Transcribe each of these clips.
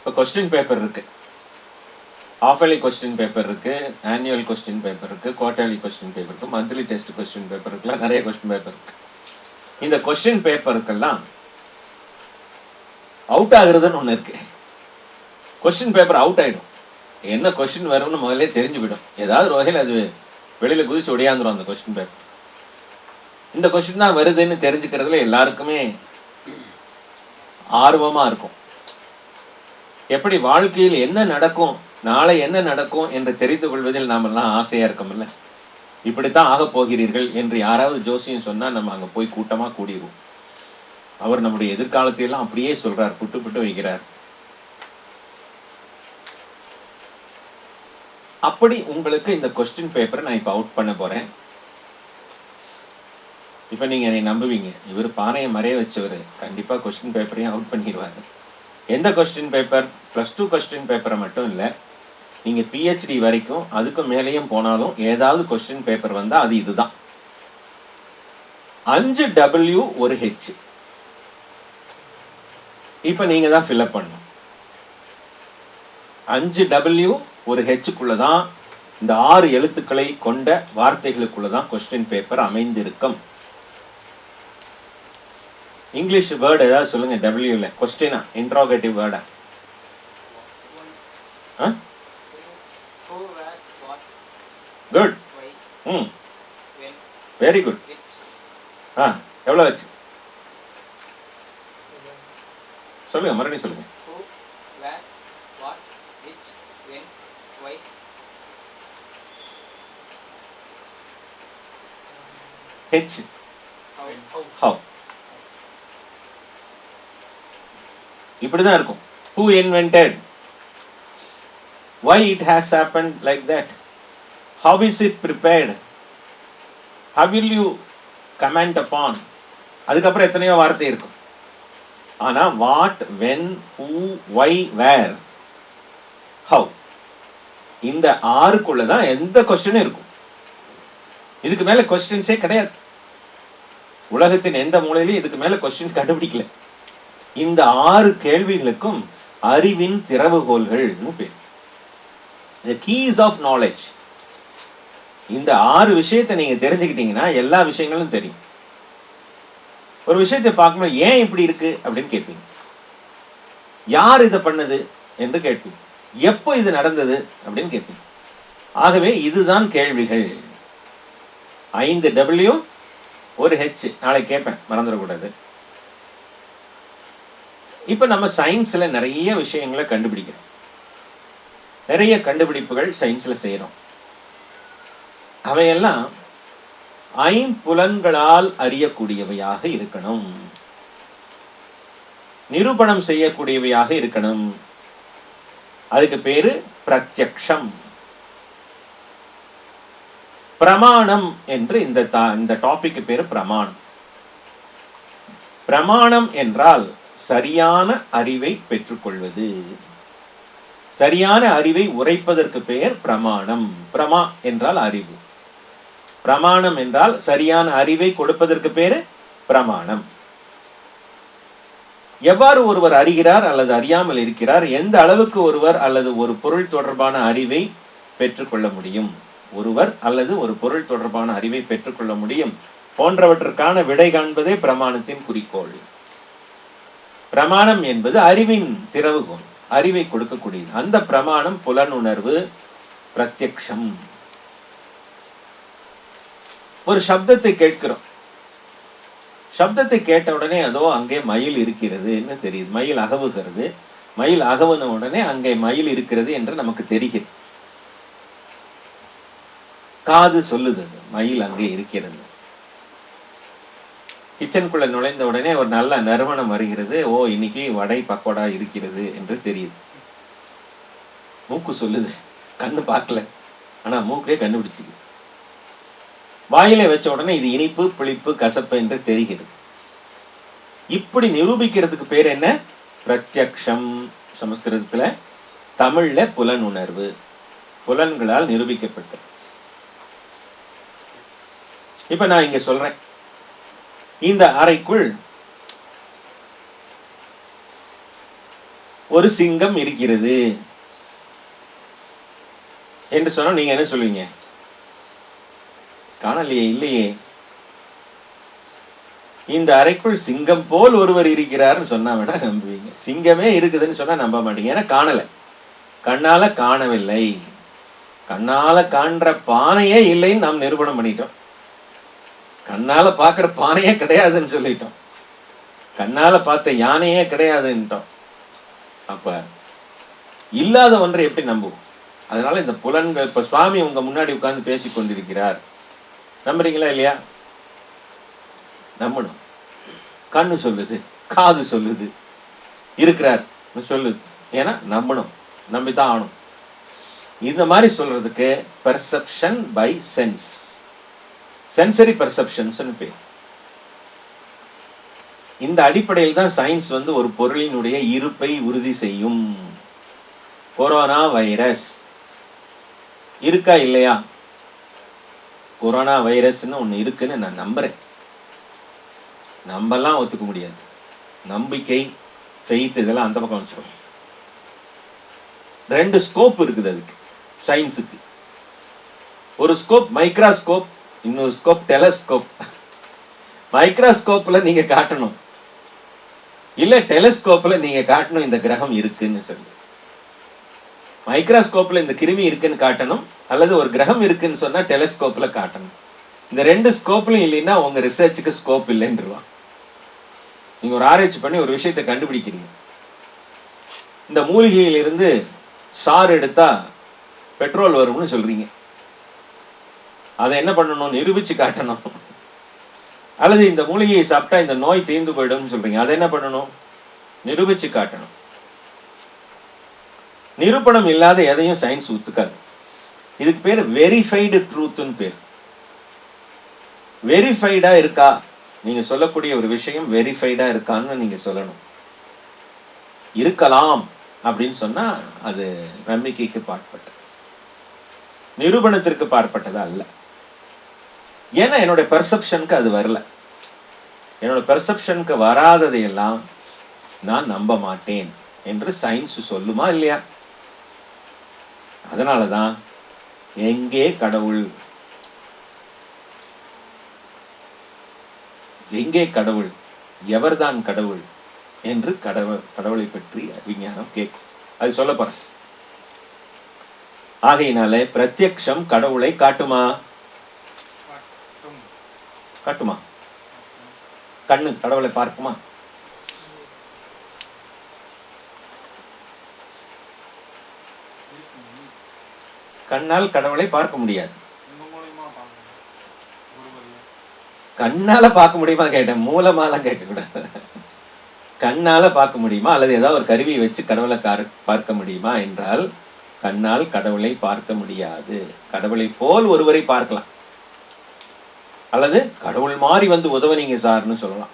இப்போ question paper இருக்கு, half yearly question paper இருக்கு, ஆனுவல் கொஸ்டின் பேப்பர் இருக்கு, குவார்டர்லி கொஸ்டின் பேப்பர் இருக்கு, மந்த்லி டெஸ்ட் கொஸ்டின் பேப்பர் இருக்குலாம், நிறைய கொஸ்டின் பேப்பர் இருக்கு. இந்த கொஸ்டின் பேப்பருக்கெல்லாம் அவுட் ஆகுறதுன்னு ஒன்று இருக்கு. கொஸ்டின் பேப்பர் அவுட் ஆயிடும், என்ன கொஸ்டின் வரும்னு முதல்ல தெரிஞ்சு விடும், ஏதாவது ஒரு வகையில் அது வெளியில குதிச்சு ஒடியாந்துரும் அந்த கொஸ்டின் பேப்பர். இந்த கொஸ்டின் தான் வருதுன்னு தெரிஞ்சுக்கிறதுல எல்லாருக்குமே ஆர்வமா இருக்கும். எப்படி வாழ்க்கையில் என்ன நடக்கும், நாளை என்ன நடக்கும் என்று தெரிந்து கொள்வதில் நாம் எல்லாம் ஆசையா இருக்கோம்ல. இப்படித்தான் ஆக போகிறீர்கள் என்று யாராவது ஜோசியம் சொன்னா நம்ம அங்க போய் கூட்டமா கூடிடுவோம். அவர் நம்முடைய எதிர்காலத்தை எல்லாம் அப்படியே சொல்றார், புட்டு புட்டு வைக்கிறார். அப்படி உங்களுக்கு இந்த கொஸ்டின் பேப்பரை நான் இப்ப அவுட் பண்ண போறேன். இப்ப நீங்க என்னை நம்புவீங்க, இவர் பானையை மறைய வச்சவர், கண்டிப்பா கொஸ்டின் பேப்பரையும் அவுட் பண்ணிடுவாரு. எந்த கொஸ்டின் பேப்பர்? +2 கொஸ்டின் பேப்பரை மட்டும் இல்லை, நீங்க PhD வரைக்கும் அதுக்கு மேலேயும் போனாலும் ஏதாவது கொஸ்டின் பேப்பர் வந்தா அது இதுதான். 5W ஒரு H. இப்ப நீங்க தான் ஃபில்அப் பண்ணணும். 5W ஒரு Hக்குள்ளதான், இந்த 6 எழுத்துக்களை கொண்ட வார்த்தைகளுக்குள்ளதான் கொஸ்டின் பேப்பர் அமைந்திருக்கும். இங்கிலீஷ் வேர்டு ஏதாவது சொல்லுங்க. டபிள்யூல கொஸ்டினா, இன்ட்ரோகேட்டிவ் வேர்டா? குட். Very good. எவ்வளவு வச்சு சொல்லுங்க, மறுபடியும் சொல்லுங்க. H. How. இப்படிதான் இருக்கும். Who invented? Why it has happened like that? How is it prepared? How will you comment upon? அதுக்கப்புறம் எத்தனையோ வார்த்தை இருக்கும். ஆனா what, when, who, why, where, how, இந்த 6க்குள்ளதான் எந்த கொஸ்டினும் இருக்கும். இதுக்கு மேல கொஸ்டின்ஸே கிடையாது. உலகத்தின் எந்த மூலையிலும் இதுக்கு மேல கொஸ்டின் கண்டுபிடிக்கல. இந்த 6 கேள்விகளுக்கும் அறிவின் திறவுகோல்கள் பேர். The keys of knowledge. இந்த 6 விஷயத்தை நீங்க தெரிஞ்சுக்கிட்டீங்கன்னா எல்லா விஷயங்களும் தெரியும். ஒரு விஷயத்தை பார்க்கணும், ஏன் இப்படி இருக்கு அப்படின்னு கேட்பீங்க. யார் இதை பண்ணது என்று கேட்பீங்க. எப்போ இது நடந்தது அப்படின்னு கேட்பீங்க. ஆகவே இதுதான் கேள்விகள். 5W ஒரு H. நாளை கேட்பேன், மறந்துடக்கூடாது. இப்ப நம்ம சயின்ஸ்ல நிறைய விஷயங்களை கண்டுபிடிக்கிறோம், நிறைய கண்டுபிடிப்புகள் சயின்ஸ்ல செய்யறோம். அவையெல்லாம் ஐம்புலன்களால் அறியக்கூடியவையாக இருக்கணும், நிரூபணம் செய்யக்கூடியவையாக இருக்கணும். அதுக்கு பேரு பிரத்யக்ஷம். பிரமாணம் என்று இந்த டாபிக் பேரு பிரமாணம். பிரமாணம் என்றால் சரியான அறிவை பெற்றுக்கொள்வது. சரியான அறிவை உரைப்பதற்கு பெயர் பிரமாணம். பிரமா என்றால் அறிவு, பிரமாணம் என்றால் சரியான அறிவை கொடுப்பதற்கு பேரு பிரமாணம். எவ்வாறு ஒருவர் அறிகிறார் அல்லது அறியாமல் இருக்கிறார், எந்த அளவுக்கு ஒருவர் அல்லது ஒரு பொருள் தொடர்பான அறிவை பெற்றுக்கொள்ள முடியும், ஒருவர் அல்லது ஒரு பொருள் தொடர்பான அறிவை பெற்றுக்கொள்ள முடியும் போன்றவற்றுக்கான விடை காண்பதே பிரமாணத்தின் குறிக்கோள். பிரமாணம் என்பது அறிவின் திறவுகோல், அறிவை கொடுக்கக்கூடியது. அந்த பிரமாணம் புலனுணர்வு, பிரத்யக்ஷம். ஒரு சப்தத்தை கேட்கிறோம், சப்தத்தை கேட்ட உடனே அதோ அங்கே மயில் இருக்கிறது என்ன தெரியுது, மயில் அகவுகிறது, மயில் அகவுன உடனே அங்கே மயில் இருக்கிறது என்று நமக்கு தெரிகிறது. காது சொல்லுது மயில் அங்கே இருக்கிறது. கிச்சனுக்குள்ள நுழைந்த உடனே ஒரு நல்ல நறுமணம் வருகிறது, ஓ இன்னைக்கு வடை பக்கோடா இருக்கிறது என்று தெரியுது. மூக்கு சொல்லுது, கண்ணு பார்க்கல ஆனா மூக்கே கண்டுபிடிச்சிது. வாயில வச்ச உடனே இது இனிப்பு, புளிப்பு, கசப்பு என்று தெரிகிறது. இப்படி நிரூபிக்கிறதுக்கு பேர் என்ன? பிரத்யக்ஷம். சமஸ்கிருதத்துல, தமிழ்ல புலனுணர்வு, புலன்களால் நிரூபிக்கப்பட்டது. இப்ப நான் இங்க சொல்றேன், இந்த அறைக்குள் ஒரு சிங்கம் இருக்கிறது என்று சொன்னா நீங்க என்ன சொல்லுவீங்க? காணலையே, இல்லையே. இந்த அறைக்குள் சிங்கம் போல் ஒருவர் இருக்கிறார்னு சொன்னா வேணா நம்புவீங்க. சிங்கமே இருக்குதுன்னு சொன்னா நம்ப மாட்டீங்க. ஏன்னா காணல, கண்ணால காணவில்லை. கண்ணால காண்ற பானையே இல்லைன்னு நாம் நிரூபணம் பண்ணிட்டோம். கண்ணால பாக்குற பானையே கிடையாதுன்னு சொல்லிட்டோம். கண்ணால பார்த்த யானையே கிடையாதுன்ட்டோம். அப்ப இல்லாத ஒன்றை எப்படி நம்புவோம்? அதனால இந்த புலன்கள், இப்ப சுவாமி உங்க முன்னாடி உட்கார்ந்து பேசி கொண்டிருக்கிறார், நம்புறீங்களா இல்லையா? நம்பணும். கண்ணு சொல்லுது, காது சொல்லுது, இருக்கிறார் சொல்லுது. ஏன்னா நம்பணும், நம்பித்தான் ஆகணும். இந்த மாதிரி சொல்றதுக்கு perception by sense, sensory perceptions பேர். இந்த அடிப்படையில் தான் சயின்ஸ் வந்து ஒரு பொருளினுடைய இருப்பை உறுதி செய்யும். கொரோனா வைரஸ் இருக்கா இல்லையா? கொரோனா வைரஸ்ன்னு ஒண்ணு இருக்குன்னு நான் நம்புறேன். நம்பலாம் ஒத்துக்க முடியாது. நம்பிக்கை, ஃபெய்த் இதெல்லாம் அந்த பக்கம் வச்சுக்கணும். 2 ஸ்கோப் இருக்குது அதுக்கு, சயின்ஸுக்கு. ஒரு ஸ்கோப் மைக்ராஸ்கோப், இன்னொரு ஸ்கோப் டெலஸ்கோப். மைக்ராஸ்கோப்ல நீங்க காட்டணும், இல்ல டெலஸ்கோப்ல நீங்க காட்டணும் இந்த கிரகம் இருக்குன்னு சொல்லி. மைக்ராஸ்கோப்ல இந்த கிருமி இருக்குன்னு காட்டணும், அல்லது ஒரு கிரகம் இருக்குன்னு சொன்னா டெலஸ்கோப்ல காட்டணும். இந்த 2 ஸ்கோப்லையும் இல்லைன்னா உங்க ரிசர்ச்சுக்கு ஸ்கோப் இல்லைன்றுவான். நீங்க ஒரு ஆராய்ச்சி பண்ணி ஒரு விஷயத்தை கண்டுபிடிக்கிறீங்க. இந்த மூலிகையிலிருந்து சாறு எடுத்தா பெட்ரோல் வரும்னு சொல்றீங்க. அதை என்ன பண்ணணும்? நிரூபிச்சு காட்டணும். அல்லது இந்த மூலிகையை சாப்பிட்டா இந்த நோய் தீர்ந்து போயிடும் சொல்றீங்க. அதை என்ன பண்ணணும்? நிரூபிச்சு காட்டணும். நிரூபணம் இல்லாத எதையும் சயின்ஸ் ஒத்துக்காது. இதுக்கு பேர் வெரிஃபைடு ட்ரூத்னு பேர். வெரிஃபைடா இருக்கா, நீங்க சொல்லக்கூடிய ஒரு விஷயம் வெரிஃபைடா இருக்கான்னு நீங்க சொல்லணும். இருக்கலாம் அப்படின்னு சொன்னா அது நம்பிக்கைக்கு பாற்பட்டது, நிரூபணத்திற்கு பார்ப்பட்டது அல்ல. ஏன்னா என்னோட பெர்செப்ஷனுக்கு அது வரல. என்னோட பெர்செப்ஷனுக்கு வராததையெல்லாம் நான் நம்ப மாட்டேன் என்று சயின்ஸ் சொல்லுமா இல்லையா? அதனாலதான் எங்கே கடவுள், எங்கே கடவுள், எவர்தான் கடவுள் என்று கடவுளை பற்றி விஞ்ஞானம் கேட்கும். அது சொல்ல போறேன். ஆகையினாலே பிரத்யக்ஷம் கடவுளை காட்டுமா? காட்டுமா? கண்ணு கடவுளை பார்க்குமா? கண்ணால் கடவுளை பார்க்க முடியாது. கண்ணால பார்க்க முடியுமா கேட்டேன், மூலமாலாம் கேட்க கூடாது. கண்ணால பார்க்க முடியுமா, அல்லது ஏதாவது ஒரு கருவியை வச்சு கடவுளை பார்க்க முடியுமா என்றால் கண்ணால் கடவுளை பார்க்க முடியாது. கடவுளை போல் ஒருவரை பார்க்கலாம், அல்லது கடவுள் மாதிரி வந்து உதவுனீங்க சார்னு சொல்லலாம்,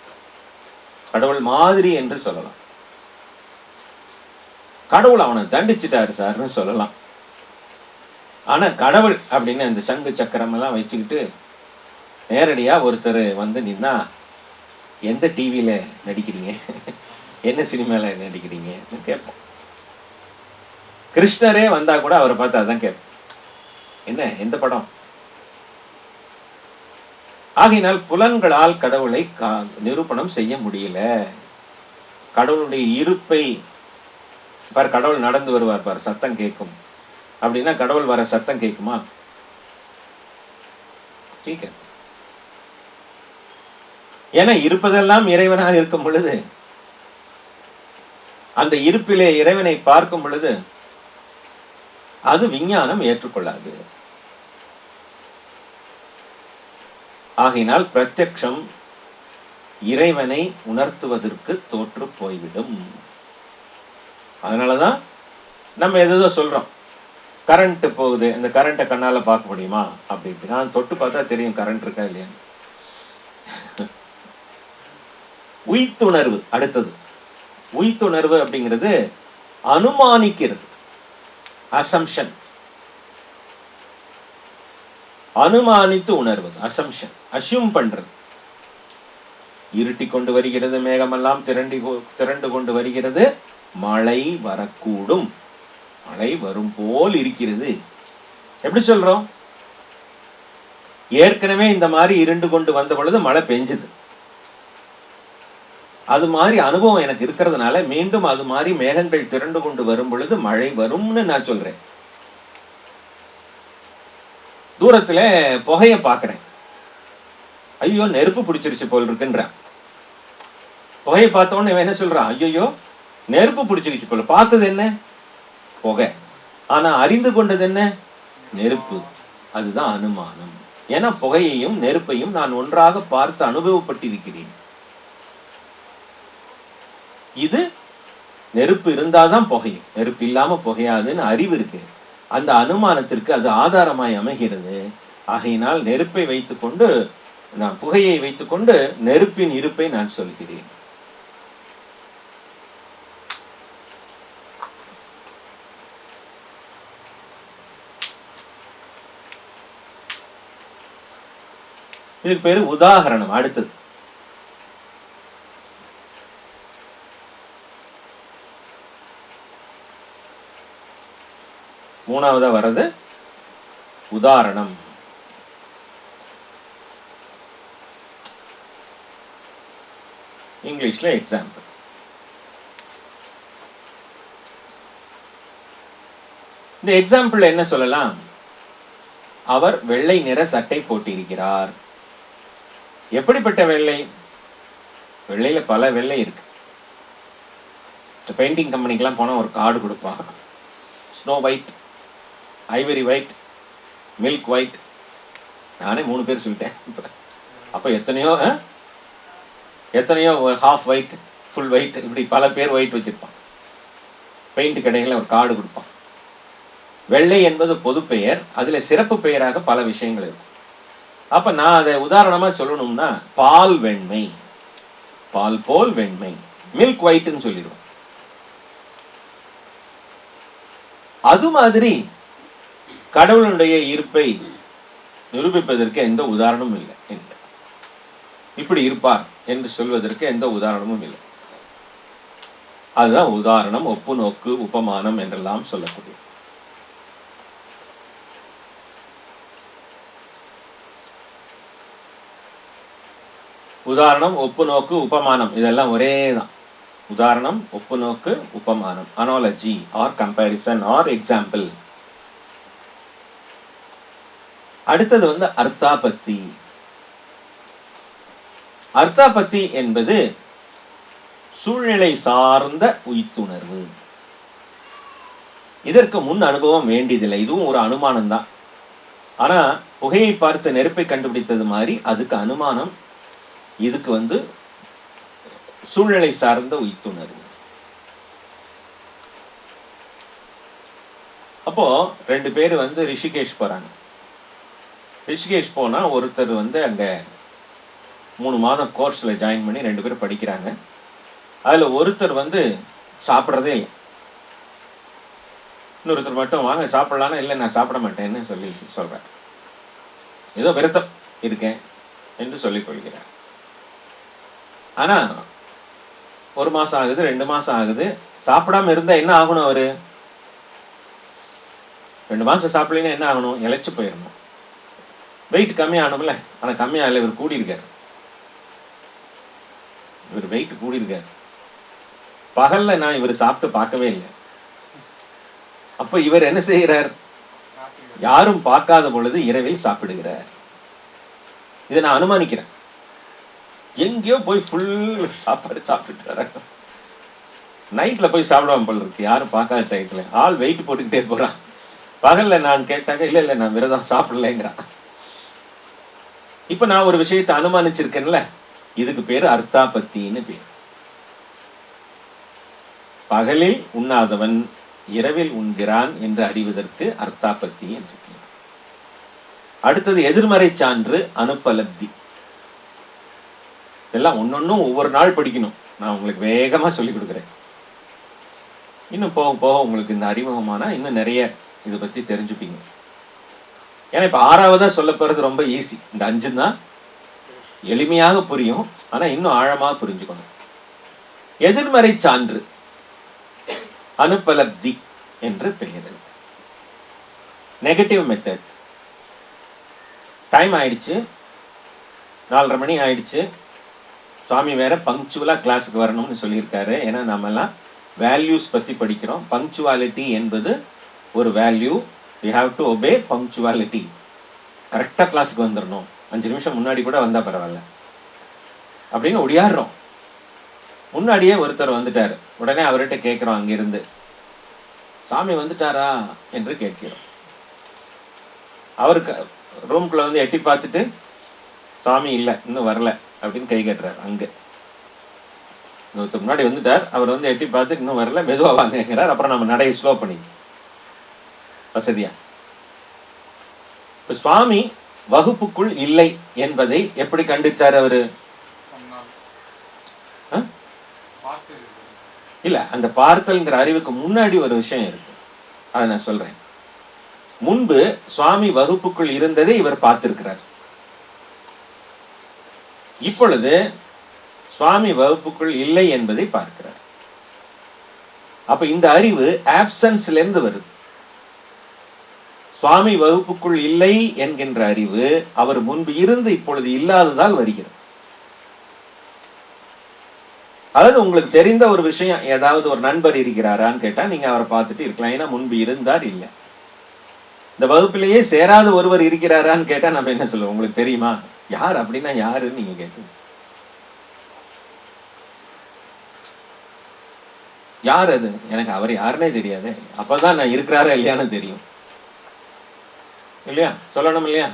கடவுள் மாதிரி என்று சொல்லலாம். கடவுள் அவனை தண்டிச்சிட்டாரு சார்னு சொல்லலாம். ஆனா கடவுள் அப்படின்னு அந்த சங்கு சக்கரம் எல்லாம் வச்சுக்கிட்டு நேரடியா ஒருத்தர் வந்து நின்னா, எந்த டிவியில நடிக்கிறீங்க, என்ன சினிமால நடிக்கிறீங்க கேட்போம். கிருஷ்ணரே வந்தா கூட அவரை பார்த்து அதான் கேட்போம், என்ன எந்த படம். ஆகையினால் புலன்களால் கடவுளை நிரூபணம் செய்ய முடியல. கடவுளுடைய இருப்பை பார், கடவுள் நடந்து வருவார் பார், சத்தம் கேட்கும் அப்படின்னா கடவுள் வர சத்தம் கேட்குமா? கேட்க. ஏன்னா இருப்பதெல்லாம் இறைவனாக இருக்கும் பொழுது, அந்த இருப்பிலே இறைவனை பார்க்கும் பொழுது அது விஞ்ஞானம் ஏற்றுக்கொள்ளாது. ஆகையினால் பிரத்யக்ஷம் இறைவனை உணர்த்துவதற்கு தோற்று போய்விடும். அதனாலதான் நம்ம எதோ சொல்றோம், கரண்ட் போகுது, இந்த கரண்ட்டை கண்ணால பார்க்க முடியுமா அப்படி இப்படி. நான் தொட்டு பார்த்தா தெரியும் கரண்ட் இருக்கா இல்லையா. உய்த்துணர்வு அடுத்தது. உய்த்துணர்வு அப்படிங்கிறது அனுமானிக்கிறது, அசம்ஷன். அனுமானித்து உணர்வது, அசம்ஷன், அசியூம் பண்றது. இருட்டி கொண்டு வருகிறது, மேகமெல்லாம் திரண்டு கொண்டு வருகிறது, மழை வரக்கூடும், மழை வரும் போல் இருக்கிறது. எப்படி சொல்றோம்? ஏற்கனவே இந்த மாதிரி இருண்டு கொண்டு வந்த பொழுது மழை பெஞ்சுது. அது மாதிரி அனுபவம் எனக்கு இருக்கிறதுனால மீண்டும் அது மாதிரி மேகங்கள் திரண்டு கொண்டு வரும் பொழுது மழை வரும்னு நான் சொல்றேன். தூரத்துல புகைய பாக்குறேன், ஐயோ நெருப்பு பிடிச்சிருச்சு போல் இருக்குன்றான். புகையை பார்த்தோன்னு இவன் என்ன சொல்றான்? ஐயோ நெருப்பு பிடிச்சிருச்சு போல. பார்த்தது என்ன? புகை. ஆனா அறிந்து கொண்டது என்ன? நெருப்பு. அதுதான் அனுமானம். ஏன்னா புகையையும் நெருப்பையும் நான் ஒன்றாக பார்த்து அனுபவப்பட்டிருக்கிறேன். இது நெருப்பு இருந்தாதான் புகையும், நெருப்பு இல்லாம புகையாதுன்னு அறிவு இருக்கு. அந்த அனுமானத்திற்கு அது ஆதாரமாய் அமைகிறது. ஆகையினால் நெருப்பை வைத்துக்கொண்டு, நான் புகையை வைத்துக்கொண்டு நெருப்பின் இருப்பை நான் சொல்கிறேன். இதுக்கு பேரு உதாகரணம். அடுத்தது மூணாவதா வர்றது உதாரணம். இங்கிலீஷ்ல எக்ஸாம்பிள். இந்த எக்ஸாம்பிள் என்ன சொல்லலாம்? அவர் வெள்ளை நிற சட்டை போட்டிருக்கிறார். எப்படிப்பட்ட வெள்ளை? வெள்ளையில பல வெள்ளை இருக்கு. பெயிண்டிங் கம்பெனிக்கெல்லாம் போனா ஒரு கார்டு கொடுப்பான். Snow white, Ivory white, milk white. நானே 3 பேர் சொல்லிட்டேன். அப்ப எத்தனையோ ஹாஃப் ஒயிட், ஃபுல் ஒயிட், இப்படி பல பேர் ஒயிட் வச்சிருப்பான். பெயிண்ட் கடைகளில் ஒரு கார்டு கொடுப்பான். வெள்ளை என்பது பொது பெயர், அதுல சிறப்பு பெயராக பல விஷயங்கள் இருக்கும். அப்ப நான் அதை உதாரணமா சொல்லணும்னா பால் வெண்மை, பால் போல் வெண்மை, மில்க் ஒயிட்னு சொல்லிடுவோம். அது மாதிரி கடவுளுடைய இருப்பை நிரூபிப்பதற்கு எந்த உதாரணமும் இல்லை. இப்படி இருப்பார் என்று சொல்வதற்கு எந்த உதாரணமும் இல்லை. அதுதான் உதாரணம், ஒப்பு நோக்கு, உபமானம் என்றெல்லாம் சொல்லக்கூடிய. உதாரணம், ஒப்பு நோக்கு, உபமானம் இதெல்லாம் ஒரே தான். உதாரணம், ஒப்பு நோக்கு, உபமானம், analogy or comparison or example. அடுத்தது அர்த்தாபத்தி. அர்த்தாபத்தி என்பது சூழ்நிலை சார்ந்த உய்த்துணர்வு. இதற்கு முன் அனுபவம் வேண்டியதில்லை, இதுவும் ஒரு அனுமானம் தான். ஆனா புகையை பார்த்து நெருப்பை கண்டுபிடித்தது மாதிரி அதுக்கு அனுமானம், இதுக்கு சூழ்நிலை சார்ந்த உய்த்துணர்வு. அப்போ 2 பேர் ரிஷிகேஷ் போறாங்க. ரிஷிகேஷ் போனா ஒருத்தர் அங்க 3 மாதம் கோர்ஸ்ல ஜாயின் பண்ணி 2 பேரும் படிக்கிறாங்க. அதுல ஒருத்தர் சாப்பிட்றதே இல்லை. இன்னொருத்தர் மட்டும் வாங்க சாப்பிடலான்னா இல்லை நான் சாப்பிட மாட்டேன்னு சொல்றேன். ஏதோ விரதம் இருக்கேன் என்று சொல்லிக் கொள்கிறார். ஆனா 1 மாசம் ஆகுது, 2 மாசம் ஆகுது, சாப்பிடாம இருந்தா என்ன ஆகணும்? அவரு 2 மாசம் சாப்பிடலன்னா என்ன ஆகணும்? இழைச்சு போயிடணும். வெயிட் கம்மியாகணும்ல. ஆனா கம்மியாகல, இவர் கூடியிருக்காரு. இவர் வெயிட் கூடியிருக்காரு. பகல்ல நான் இவர் சாப்பிட்டு பார்க்கவே இல்லை. அப்ப இவர் என்ன செய்கிறார்? யாரும் பார்க்காத பொழுது இரவில் சாப்பிடுகிறார். இதை நான் அனுமானிக்கிறேன். எங்கேயோ போய் ஃபுல் சாப்பாடு சாப்பிட்டுட்டு வர, நைட்ல போய் சாப்பிடுவான் போல இருக்கு, யாரும் பார்க்காத டயத்துல. ஆள் வெயிட் போட்டுக்கிட்டே போறான். பகல்ல நான் கேட்டாங்க, இல்ல நான் விரதம் சாப்பிடலைங்கிறான். இப்ப நான் ஒரு விஷயத்தை அனுமானிச்சிருக்கேன்ல, இதுக்கு பேரு அர்த்தாபத்தின்னு பேர். பகலில் உண்ணாதவன் இரவில் உண்கிறான் என்று அறிவதற்கு அர்த்தாபத்தி என்று பேர். அடுத்தது எதிர்மறை சான்று, அனுபலப்தி. இதெல்லாம் ஒன்னொன்னும் ஒவ்வொரு நாள் படிக்கணும். நான் உங்களுக்கு வேகமா சொல்லி கொடுக்குறேன். இன்னும் போக போக உங்களுக்கு இந்த அறிமுகமானா இன்னும் நிறைய இதை பத்தி தெரிஞ்சுப்பீங்க. ஏன்னா இப்ப 6வதா சொல்ல போறது ரொம்ப ஈஸி. இந்த 5 தான் எளிமையாக புரியும், ஆனா இன்னும் ஆழமா புரிஞ்சுக்கணும். எதிர்மறை சான்று. அனுபலப்தி என்று பெயர். Negative method. டைம் ஆயிடுச்சு, 4:30 மணி ஆயிடுச்சு, சுவாமி வேற பங்க்சுவலாக கிளாஸுக்கு வரணும்னு சொல்லியிருக்காரு. ஏன்னா நம்மெல்லாம் வேல்யூஸ் பற்றி படிக்கிறோம். பங்க்சுவாலிட்டி என்பது ஒரு value. We have to obey punctuality. கரெக்டாக கிளாஸுக்கு வந்துடணும், 5 நிமிஷம் முன்னாடி கூட வந்தால் பரவாயில்ல அப்படின்னு ஒடியாடுறோம். முன்னாடியே ஒருத்தர் வந்துட்டார். உடனே அவர்கிட்ட கேட்குறோம், அங்கிருந்து சாமி வந்துட்டாரா என்று கேட்கிறோம். அவருக்கு ரூம்குள்ளே வந்து எட்டி பார்த்துட்டு சாமி இல்லை, இன்னும் வரல அப்படின்னு கை கட்டுறாரு. அங்கே ஒருத்தர் முன்னாடி வந்துட்டார், அவர் வந்து எட்டி பார்த்துட்டு இன்னும் வரல, மெதுவாக வாங்கிறார். அப்புறம் நம்ம நடையை ஸ்லோ பண்ணி வசதியா. இப்போ சுவாமி வகுப்புக்குள் இல்லை என்பதை எப்படி கண்டுச்சார் அவரு? இல்ல, அந்த பார்த்தல்ங்கிற அறிவுக்கு முன்னாடி ஒரு விஷயம் இருக்கு, அதை நான் சொல்றேன். முன்பு சுவாமி வகுப்புக்குள் இருந்ததை இவர் பார்த்திருக்கிறார். இப்பொழுது சுவாமி வகுப்புக்குள் இல்லை என்பதை பார்க்கிறார். அப்ப இந்த அறிவு ஆப்சன்ஸ்ல இருந்து வருது. சுவாமி வகுப்புக்குள் இல்லை என்கின்ற அறிவு அவர் முன்பு இருந்து இப்பொழுது இல்லாததால் வருகிறது. அதாவது உங்களுக்கு தெரிந்த ஒரு விஷயம், ஏதாவது ஒரு நண்பர் இருக்கிறாரான்னு கேட்டா நீங்க அவரை பார்த்துட்டு இருக்கலாம், ஏன்னா முன்பு இருந்தார். இல்லை, இந்த வகுப்பிலேயே சேராத ஒருவர் இருக்கிறாரான்னு கேட்டா நம்ம என்ன சொல்லுவோம்? உங்களுக்கு தெரியுமா? யார் அப்படின்னா யாருன்னு நீங்க கேட்டீங்க. யார் அது? எனக்கு அவர் யாருன்னே தெரியாது. அப்பதான் நான் இருக்கிறாரா இல்லையான்னு தெரியும் இல்லையா? சொல்லணும் இல்லையா?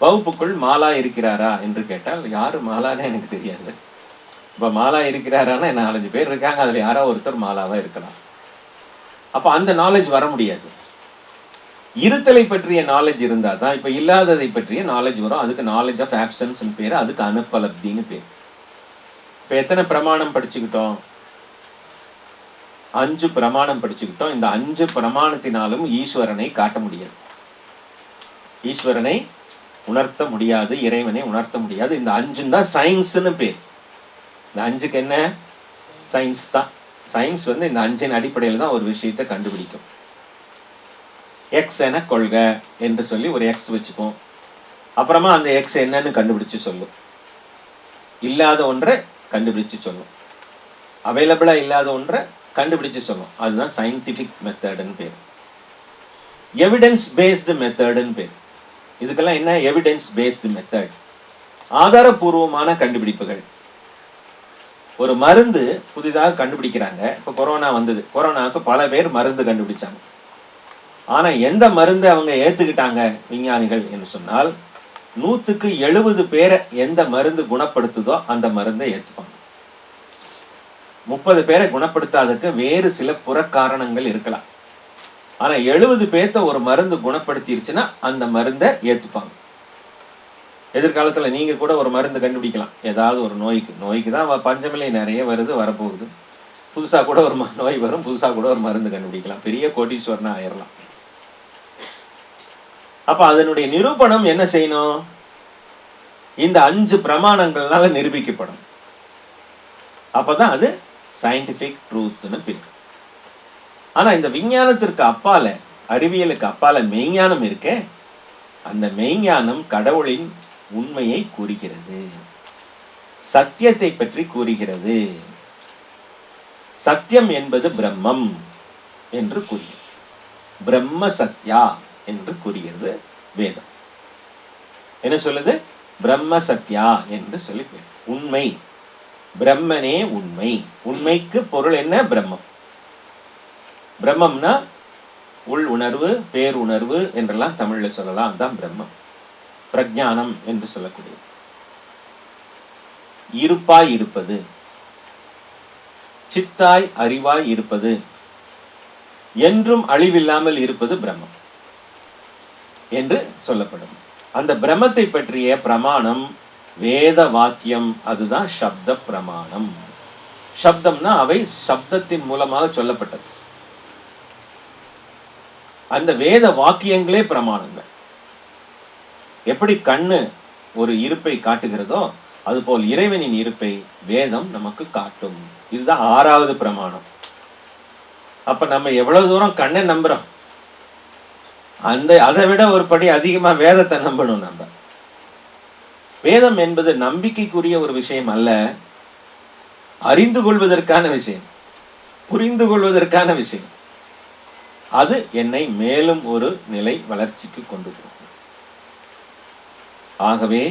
வகுப்புக்குள் மாலா இருக்கிறாரா என்று கேட்டால் யாரு மாலான்னு எனக்கு தெரியாது. இப்ப மாலா இருக்கிறாரான்னா 4-5 பேர் இருக்காங்க, அதுல யாரோ ஒருத்தர் மாலாவா இருக்கலாம். அப்ப அந்த நாலேஜ் வர முடியாது. இருத்தலை பற்றிய நாலேஜ் இருந்தா தான் இப்ப இல்லாததை பற்றிய நாலேஜ் வரும். அதுக்கு நாலேஜ் ஆஃப் ஆப்சன்ஸ் பேரு, அதுக்கு அனுபலப்தின்னு பேர். இப்ப எத்தனை பிரமாணம் படிச்சுக்கிட்டோம்? 5 பிரமாணம் படிச்சுக்கிட்டோம். இந்த 5 பிரமாணத்தினாலும் ஈஸ்வரனை காட்ட முடியாது, ஈஸ்வரனை உணர்த்த முடியாது, இறைவனை உணர்த்த முடியாது. இந்த 5 தான் சயின்ஸ்னு பேர். இந்த 5க்கு என்ன? சயின்ஸ் தான். சயின்ஸ் வந்து இந்த 5 அடிப்படையில் தான் ஒரு விஷயத்தை கண்டுபிடிக்கும். எக்ஸ் என கொள்க என்று சொல்லி ஒரு எக்ஸ் வச்சுப்போம். அப்புறமா அந்த எக்ஸ் என்னன்னு கண்டுபிடிச்சு சொல்லும். இல்லாத ஒன்றை கண்டுபிடிச்சு சொல்லும், அவைலபிளா இல்லாத ஒன்றை கண்டுபிடிச்சு சொல்லும். அதுதான் சயின்டிபிக் மெத்தட்னு பேர். எவிடன்ஸ் பேஸ்டு மெத்தட்னு பேர். இதுக்கெல்லாம் என்ன? எவிடன்ஸ் பேஸ்டு மெத்தட், ஆதாரபூர்வமான கண்டுபிடிப்புகள். ஒரு மருந்து புதிதாக கண்டுபிடிக்கிறாங்க. இப்போ கொரோனா வந்தது, கொரோனாவுக்கு பல பேர் மருந்து கண்டுபிடிச்சாங்க. ஆனா எந்த மருந்து அவங்க ஏத்துக்கிட்டாங்க விஞ்ஞானிகள் என்று சொன்னால், 100க்கு 70 பேரை எந்த மருந்து குணப்படுத்துதோ அந்த மருந்தை ஏற்றுப்பாங்க. 30 பேரை குணப்படுத்தாததுக்கு வேறு சில புறக்காரணங்கள் இருக்கலாம். ஆனா 70 பேர்த்த ஒரு மருந்து குணப்படுத்திருச்சுன்னா அந்த மருந்தை ஏத்துப்பாங்க. எதிர்காலத்துல நீங்க கூட ஒரு மருந்து கண்டுபிடிக்கலாம், ஏதாவது ஒரு நோய்க்கு தான் பஞ்சமில்லை நிறைய வருது, வரப்போகுது. புதுசா கூட ஒரு நோய் வரும், புதுசா கூட ஒரு மருந்து கண்டுபிடிக்கலாம், பெரிய கோடீஸ்வரனா ஆயிரலாம். அப்ப அதனுடைய நிரூபணம் என்ன செய்யணும்? இந்த 5 பிரமாணங்கள்னால நிரூபிக்கப்படும். அப்பதான் அது சயின்டிபிக் ட்ரூத்னு பேர். ஆனா இந்த விஞ்ஞானத்திற்கு அப்பால, அறிவியலுக்கு அப்பால மெய்ஞானம் இருக்கே, அந்த மெய்ஞானம் கடவுளின் உண்மையை கூறுகிறது, சத்தியத்தை பற்றி கூறுகிறது. சத்தியம் என்பது பிரம்மம் என்று கூறுகிறது. பிரம்ம சத்யா என்று கூறுகிறது வேதம். என்ன சொல்லுது? பிரம்ம சத்யா என்று சொல்லி, உண்மை, பிரம்மனே உண்மை. உண்மைக்கு பொருள் என்ன? பிரம்மம். பிரம்மம்னா உள் உணர்வு, பேருணர்வு என்றெல்லாம் தமிழ்ல சொல்லலாம். அதுதான் பிரம்மம். பிரஜானம் என்று சொல்லக்கூடிய இருப்பாய் இருப்பது, சித்தாய் அறிவாய் இருப்பது, என்றும் அழிவில்லாமல் இருப்பது பிரம்மம் என்று சொல்லப்படும். அந்த பிரம்மத்தை பற்றிய பிரமாணம் வேத வாக்கியம், அதுதான் சப்த பிரமாணம். சப்தம்னா அவை சப்தத்தின் மூலமாக சொல்லப்பட்டது. அந்த வேத வாக்கியங்களே பிரமாணங்கள். எப்படி கண்ணு ஒரு இருப்பை காட்டுகிறதோ அதுபோல் இறைவனின் இருப்பை வேதம் நமக்கு காட்டும். இதுதான் 6வது பிரமாணம். அப்ப நம்ம எவ்வளவு தூரம் கண்ணை நம்புறோம், அதை விட ஒரு படி அதிகமா வேதத்தை நம்பணும். நம்ம வேதம் என்பது நம்பிக்கைக்குரிய ஒரு விஷயம் அல்ல, அறிந்து கொள்வதற்கான விஷயம், புரிந்து கொள்வதற்கான விஷயம். அது என்னை மேலும் ஒரு நிலை வளர்ச்சிக்கு கொண்டு போகும். ஆகவே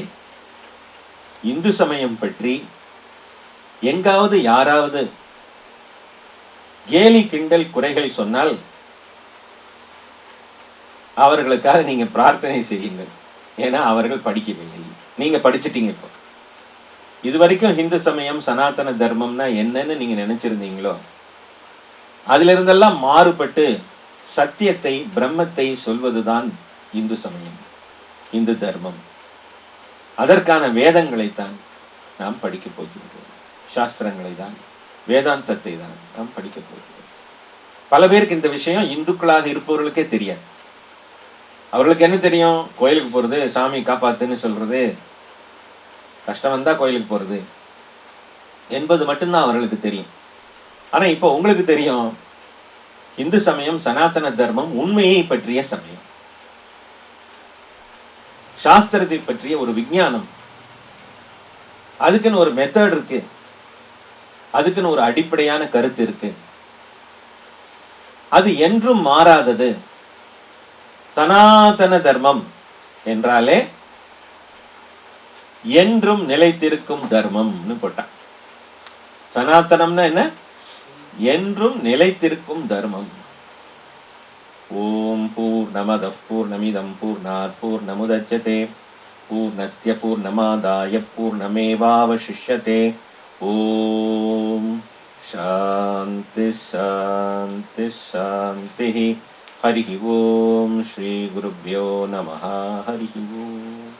இந்து சமயம் பற்றி எங்காவது யாராவது கேலி கிண்டல் குறைகள் சொன்னால் அவர்களுக்காக நீங்க பிரார்த்தனை செய்யுங்கள். ஏன்னா அவர்கள் படிக்கவில்லை, நீங்க படிச்சிட்டீங்க. இப்போ இதுவரைக்கும் இந்து சமயம் சனாதன தர்மம்னா என்னன்னு நீங்க நினைச்சிருந்தீங்களோ அதுல இருந்தெல்லாம் மாறுபட்டு சத்தியத்தை பிரம்மத்தை சொல்வதுதான் இந்து சமயம், இந்து தர்மம். அதற்கான வேதங்களைத்தான் நாம் படிக்க போகிறோம், சாஸ்திரங்களை தான், வேதாந்தத்தை தான் நாம் படிக்க போகிறோம். பல பேருக்கு இந்த விஷயம் இந்துக்களாக இருப்பவர்களுக்கே தெரியாது. அவர்களுக்கு என்ன தெரியும்? கோயிலுக்கு போறது, சாமி காப்பாத்துன்னு சொல்றது, கஷ்டம் வந்தா கோயிலுக்கு போறது என்பது மட்டும்தான் அவர்களுக்கு தெரியும். ஆனா இப்போ உங்களுக்கு தெரியும், இந்து சமயம் சனாதன தர்மம் உண்மையை பற்றிய சமயம், சாஸ்திரத்தை பற்றிய ஒரு விஞ்ஞானம். அதுக்குன்னு ஒரு மெத்தட் இருக்கு, அதுக்குன்னு ஒரு அடிப்படையான கருத்து இருக்கு. அது என்றும் மாறாதது. சனாதன தர்மம் என்றாலே என்றும் நிலைத்திருக்கும் தர்மம்னு போட்டான். சனாதனம்னா என்ன? என்றும் நிலைத்திருக்கும் தர்மம். ஓம் பூர்ணமதః பூர்ணமிதம் பூர்ணாத் பூர்ணமுதச்யதே பூர்ணஸ்ய பூர்ணமாதாய பூர்ணமேவாவசிஷ்யதே. ஓம் சாந்தி சாந்தி சாந்தி. ஹரி ஓம். ஸ்ரீ குருப்யோ நமஹ. ஹரி ஓம்.